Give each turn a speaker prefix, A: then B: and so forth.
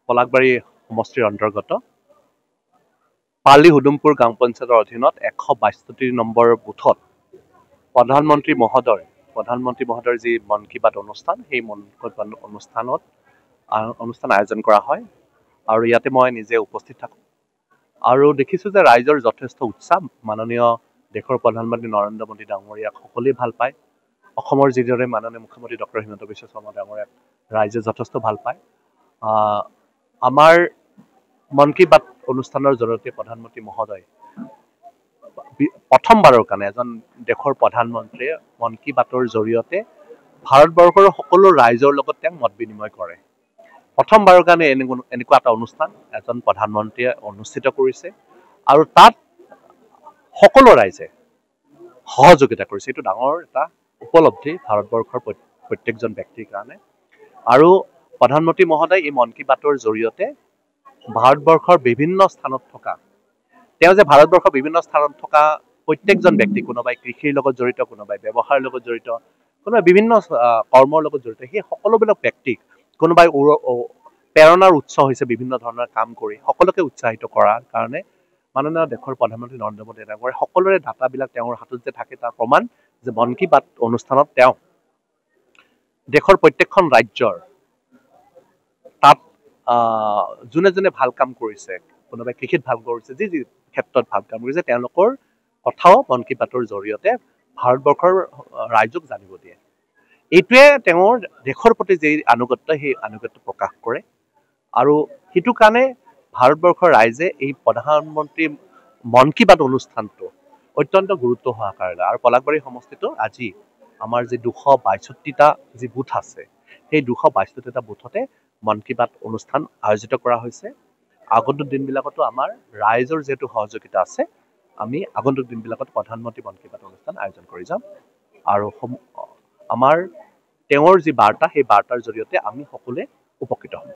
A: পলাকবাৰী সমষ্টিৰ অন্তৰ্গত পাৰ্লি হুদুমপুৰ গাঁও পঞ্চায়তৰ অধীনত 162 নম্বৰ বুথত প্ৰধানমন্ত্ৰী মহোদয়ৰ যি মন কী বাত অনুষ্ঠান, সেই মন কী বাত অনুষ্ঠান আয়োজন কৰা হয় আৰু ইয়াতে মই নিজে উপস্থিত থাকোঁ আৰু দেখিছোঁ যে ৰাইজৰ যথেষ্ট উৎসাহ। মাননীয় দেশৰ প্ৰধানমন্ত্ৰী নৰেন্দ্ৰ মোদী ডাঙৰীয়াক সকলোৱে ভাল পায়। অসমৰ যিদৰে মাননীয় মুখ্যমন্ত্ৰী ডক্টৰ হিমন্ত বিশ্ব শৰ্মা ডাঙৰীয়াক ৰাইজে যথেষ্ট ভাল পায়। আমাৰ মন কী বাত অনুষ্ঠানৰ জৰিয়তে প্ৰধানমন্ত্ৰী মহোদয় প্ৰথমবাৰৰ কাৰণে এজন দেশৰ প্ৰধানমন্ত্ৰীয়ে মন কী বাতৰ জৰিয়তে ভাৰতবৰ্ষৰ সকলো ৰাইজৰ লগত তেওঁ মত বিনিময় কৰে। প্ৰথমবাৰৰ কাৰণে এনেকুৱা এটা অনুষ্ঠান এজন প্ৰধানমন্ত্ৰীয়ে অনুষ্ঠিত কৰিছে আৰু তাত সকলো ৰাইজে সহযোগিতা কৰিছে। এইটো ডাঙৰ এটা উপলব্ধি ভাৰতবৰ্ষৰ প্ৰত্যেকজন ব্যক্তিৰ কাৰণে। আৰু প্ৰধানমন্ত্ৰী মহোদয় এই মন কী বাতৰ জৰিয়তে ভাৰতবৰ্ষৰ বিভিন্ন স্থানত থকা প্ৰত্যেকজন ব্যক্তি, কোনোবাই কৃষিৰ লগত জড়িত, কোনোবাই ব্যৱসায়ৰ লগত জড়িত, কোনোবাই বিভিন্ন কৰ্মৰ লগত জড়িত, সেই সকলোবিলাক ব্যক্তিক কোনোবাই প্ৰেৰণাৰ উৎস হৈছে বিভিন্ন ধৰণৰ কাম কৰি সকলোকে উৎসাহিত কৰাৰ কাৰণে মাননীয় দেশৰ প্ৰধানমন্ত্ৰী নৰেন্দ্ৰ মোদী ডাঙৰীয়াই সকলোৰে ডাটাবিলাক তেওঁৰ হাতত যে থাকে তাৰ প্ৰমাণ যে মন কী বাত অনুষ্ঠানত তেওঁ দেশৰ প্ৰত্যেকখন ৰাজ্যৰ তাত যোনে যোনে ভাল কাম কৰিছে, কোনোবাই কৃষিত ভাল কৰিছে, যি ক্ষেত্ৰত ভাল কাম কৰিছে, তেওঁলোকৰ কথাও মন কী বাতৰ জৰিয়তে ভাৰতবৰ্ষৰ ৰাইজক জানিব দিয়ে। এইটোৱে তেওঁৰ দেশৰ প্ৰতি যি আনুগত্য, সেই আনুগত্য প্ৰকাশ কৰে আৰু সেইটো কাৰণে ভাৰতবৰ্ষৰ ৰাইজে এই প্ৰধানমন্ত্ৰী মন কী বাত অনুষ্ঠানটো অত্যন্ত গুৰুত্ব সহকাৰে আৰু পলাকবাৰী সমষ্টিটো আজি আমাৰ যি 262টা যি বুথ আছে, সেই 262টা বুথতে মন কী বাত অনুষ্ঠান আয়োজিত কৰা হৈছে। আগন্তুক দিনবিলাকতো আমাৰ ৰাইজৰ যিহেতু সহযোগিতা আছে, আমি আগন্তুক দিনবিলাকত প্ৰধানমন্ত্ৰী মন কী বাত অনুষ্ঠান আয়োজন কৰি যাম আৰু আমাৰ তেওঁৰ যি বাৰ্তা, সেই বাৰ্তাৰ জৰিয়তে আমি সকলোৱে উপকৃত হ'ম।